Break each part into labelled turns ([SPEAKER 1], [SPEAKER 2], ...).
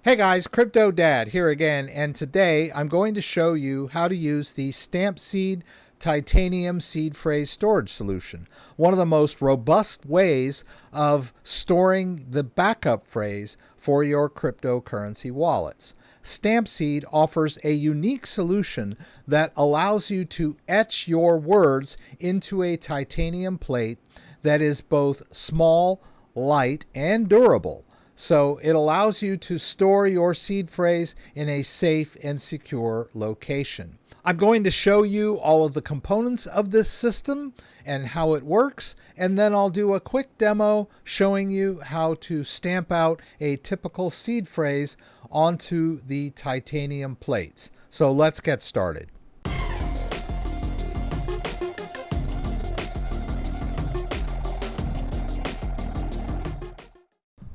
[SPEAKER 1] Hey guys, CryptoDad here again, and today I'm going to show you how to use the Stamp Seed Titanium Seed Phrase Storage Solution, one of the most robust ways of storing the backup phrase for your cryptocurrency wallets. Stampseed offers a unique solution that allows you to etch your words into a titanium plate that is both small, light, and durable. So it allows you to store your seed phrase in a safe and secure location. I'm going to show you all of the components of this system and how it works, and then I'll do a quick demo showing you how to stamp out a typical seed phrase onto the titanium plates. So let's get started.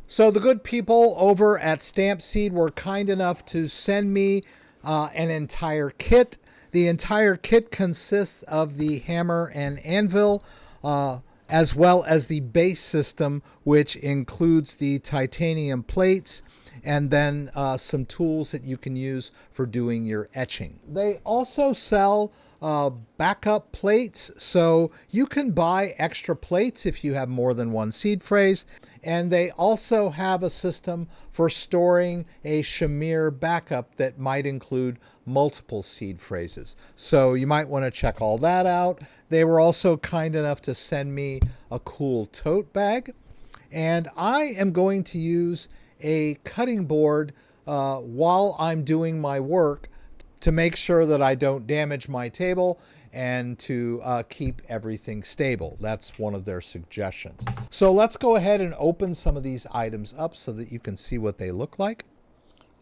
[SPEAKER 1] So the good people over at Stampseed were kind enough to send me an entire kit. The entire kit consists of the hammer and anvil, as well as the base system, which includes the titanium plates and then some tools that you can use for doing your etching. They also sell backup plates, so you can buy extra plates if you have more than one seed phrase. And they also have a system for storing a Shamir backup that might include multiple seed phrases. So you might want to check all that out. They were also kind enough to send me a cool tote bag. And I am going to use a cutting board while I'm doing my work to make sure that I don't damage my table and to keep everything stable. That's one of their suggestions. So let's go ahead and open some of these items up so that you can see what they look like.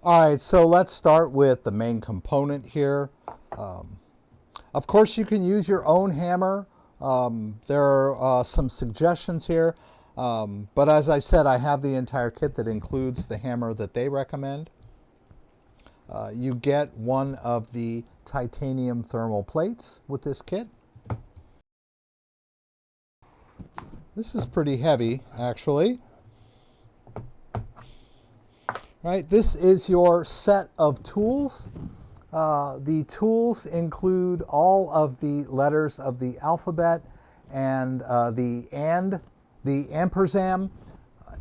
[SPEAKER 1] All right, so let's start with the main component here. Of course, you can use your own hammer. There are some suggestions here, but as I said, I have the entire kit that includes the hammer that they recommend. You get one of the titanium thermal plates with this kit. This is pretty heavy, actually. Right, this is your set of tools. The tools include all of the letters of the alphabet and the ampersand,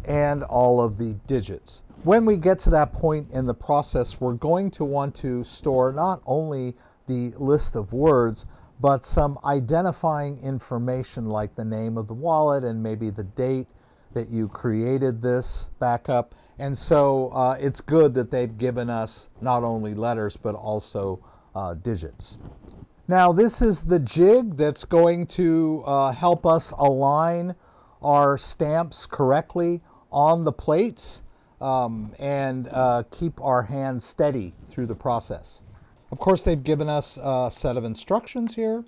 [SPEAKER 1] and all of the digits. When we get to that point in the process, we're going to want to store not only the list of words, but some identifying information like the name of the wallet and maybe the date that you created this backup. And so it's good that they've given us not only letters, but also digits. Now, this is the jig that's going to help us align our stamps correctly on the plates and keep our hands steady through the process. Of course, they've given us a set of instructions here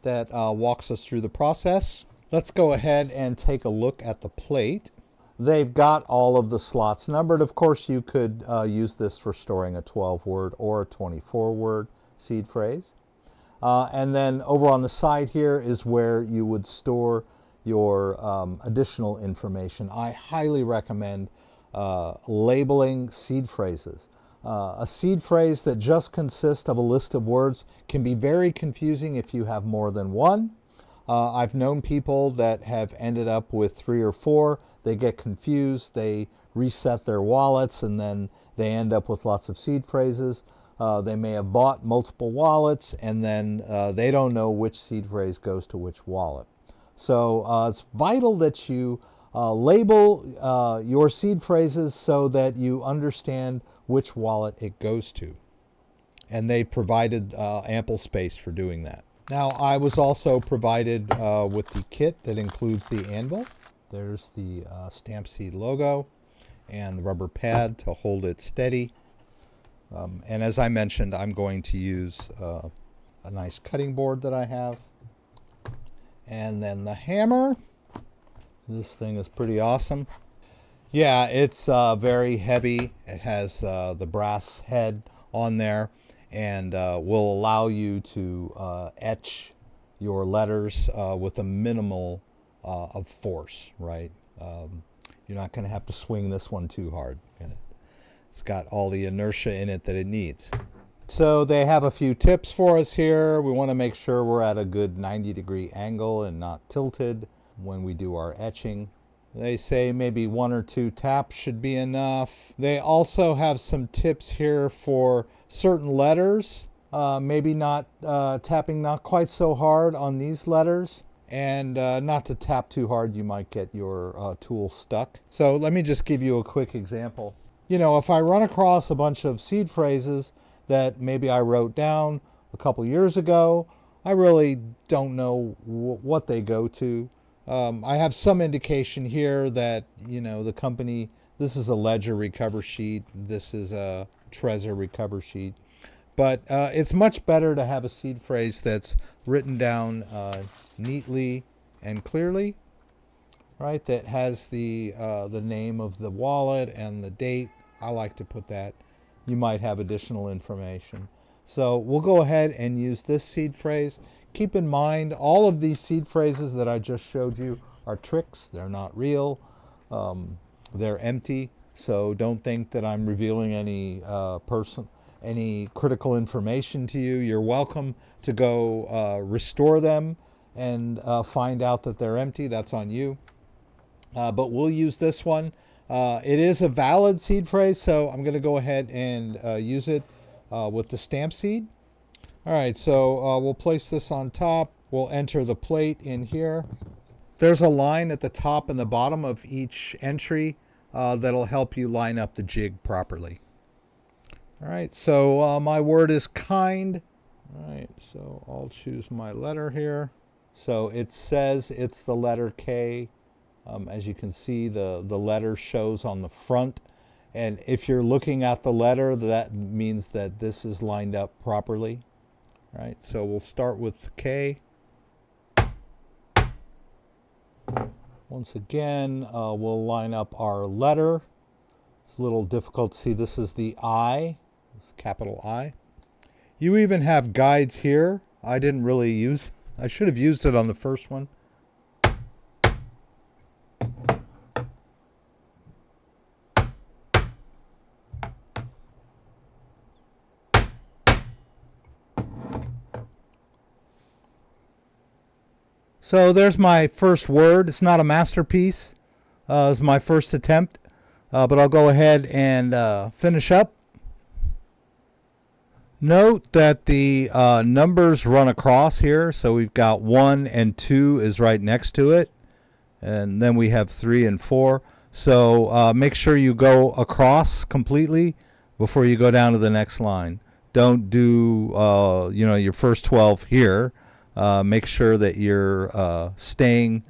[SPEAKER 1] that walks us through the process. Let's go ahead and take a look at the plate. They've got all of the slots numbered. Of course, you could use this for storing a 12-word or a 24-word seed phrase. And then over on the side here is where you would store your additional information. I highly recommend labeling seed phrases. A seed phrase that just consists of a list of words can be very confusing if you have more than one. I've known people that have ended up with 3 or 4. They get confused, they reset their wallets, and then they end up with lots of seed phrases. They may have bought multiple wallets, and then they don't know which seed phrase goes to which wallet. So it's vital that you label your seed phrases so that you understand which wallet it goes to. And they provided ample space for doing that. Now, I was also provided with the kit that includes the anvil. There's the Stampseed logo and the rubber pad to hold it steady. And as I mentioned, I'm going to use a nice cutting board that I have. And then the hammer. This thing is pretty awesome. Yeah, it's very heavy. It has the brass head on there and will allow you to etch your letters with a minimal of force, right? You're not going to have to swing this one too hard. It's got all the inertia in it that it needs. So they have a few tips for us here. We want to make sure we're at a good 90-degree angle and not tilted when we do our etching. They say maybe 1 or 2 taps should be enough. They also have some tips here for certain letters. Maybe not tapping not quite so hard on these letters, and not to tap too hard, you might get your tool stuck. So let me just give you a quick example. You know, if I run across a bunch of seed phrases that maybe I wrote down a couple years ago, I really don't know what they go to. I have some indication here that, you know, the company, this is a ledger recover sheet, this is a Trezor recover sheet. But it's much better to have a seed phrase that's written down neatly and clearly, right? That has the name of the wallet and the date. I like to put that. You might have additional information. So we'll go ahead and use this seed phrase. Keep in mind, all of these seed phrases that I just showed you are tricks. They're not real. They're empty. So don't think that I'm revealing any critical information to you. You're welcome to go restore them and find out that they're empty. That's on you. But we'll use this one. It is a valid seed phrase, so I'm going to go ahead and use it with the stamp seed. All right, so we'll place this on top. We'll enter the plate in here. There's a line at the top and the bottom of each entry that'll help you line up the jig properly. All right, so my word is kind. All right, so I'll choose my letter here. So it says it's the letter K. As you can see, the letter shows on the front. And if you're looking at the letter, that means that this is lined up properly. All right, so we'll start with K. Once again, we'll line up our letter. It's a little difficult to see. This is the I. It's capital I. You even have guides here. I didn't really use. I should have used it on the first one. So there's my first word. It's not a masterpiece. It's my first attempt, but I'll go ahead and finish up. Note that the numbers run across here. So we've got 1 and 2 is right next to it. And then we have 3 and 4. So make sure you go across completely before you go down to the next line. Don't do your first 12 here. Make sure that you're staying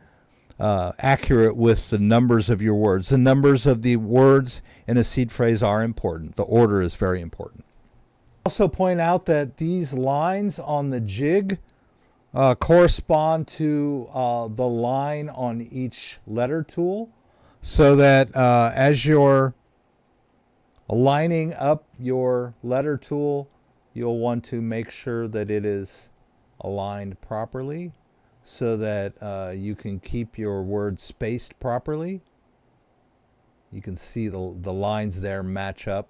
[SPEAKER 1] accurate with the numbers of your words. The numbers of the words in a seed phrase are important. The order is very important. Also point out that these lines on the jig correspond to the line on each letter tool, so that as you're lining up your letter tool, you'll want to make sure that it is aligned properly so that you can keep your words spaced properly. You can see the lines there match up.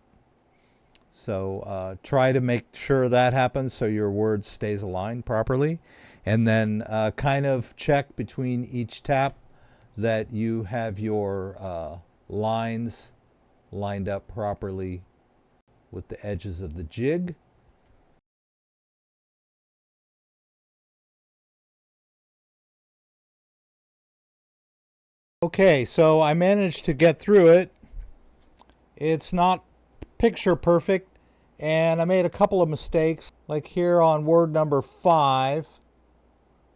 [SPEAKER 1] So try to make sure that happens so your word stays aligned properly. And then kind of check between each tap that you have your lines lined up properly with the edges of the jig. Okay, so I managed to get through it. It's not picture perfect, and I made a couple of mistakes, like here on word number 5,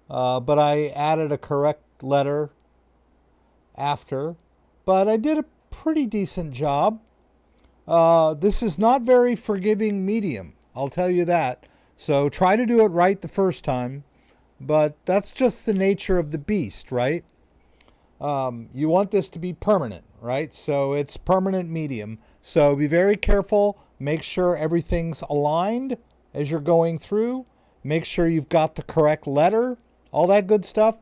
[SPEAKER 1] but I added a correct letter after, but I did a pretty decent job. This is not very forgiving medium, I'll tell you that. So try to do it right the first time, but that's just the nature of the beast, right? You want this to be permanent, right? So it's permanent medium. So be very careful. Make sure everything's aligned as you're going through. Make sure you've got the correct letter, all that good stuff.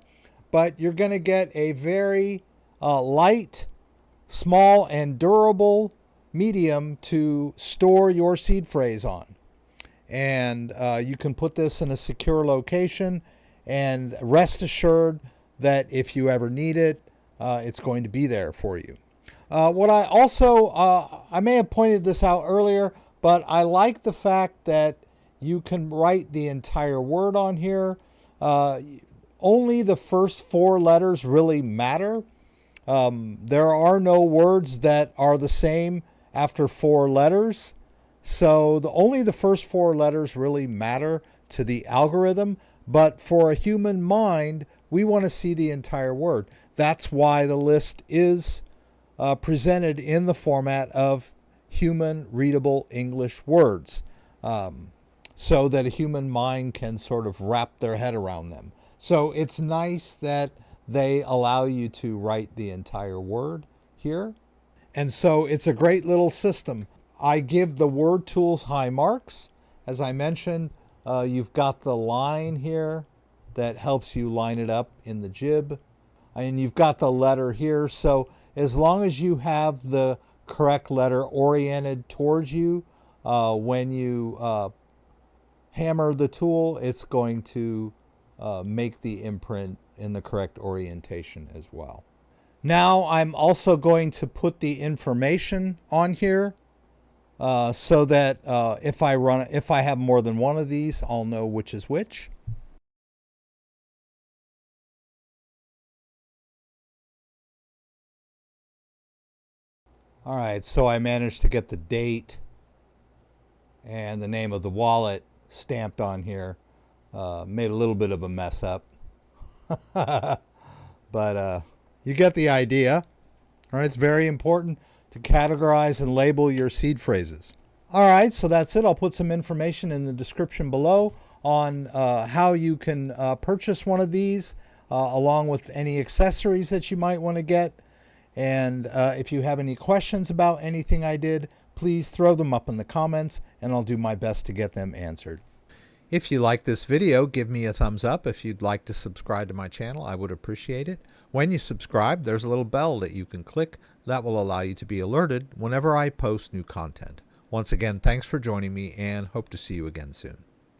[SPEAKER 1] But you're going to get a very light, small, and durable medium to store your seed phrase on. And you can put this in a secure location and rest assured that if you ever need it, it's going to be there for you. What I also, I may have pointed this out earlier, but I like the fact that you can write the entire word on here. Only the first 4 letters really matter. There are no words that are the same after 4 letters. So only the first 4 letters really matter to the algorithm. But for a human mind, we want to see the entire word. That's why the list is presented in the format of human readable English words, so that a human mind can sort of wrap their head around them. So it's nice that they allow you to write the entire word here. And so it's a great little system. I give the word tools high marks. As I mentioned, you've got the line here that helps you line it up in the jib. And you've got the letter here. So as long as you have the correct letter oriented towards you when you hammer the tool, it's going to make the imprint in the correct orientation as well. Now I'm also going to put the information on here so that if I have more than one of these, I'll know which is which. All right, so I managed to get the date and the name of the wallet stamped on here. Made a little bit of a mess up. But you get the idea. All right, it's very important to categorize and label your seed phrases. All right, so that's it. I'll put some information in the description below on how you can purchase one of these, along with any accessories that you might want to get. And if you have any questions about anything I did, please throw them up in the comments, and I'll do my best to get them answered. If you like this video, give me a thumbs up. If you'd like to subscribe to my channel, I would appreciate it. When you subscribe, there's a little bell that you can click that will allow you to be alerted whenever I post new content. Once again, thanks for joining me, and hope to see you again soon.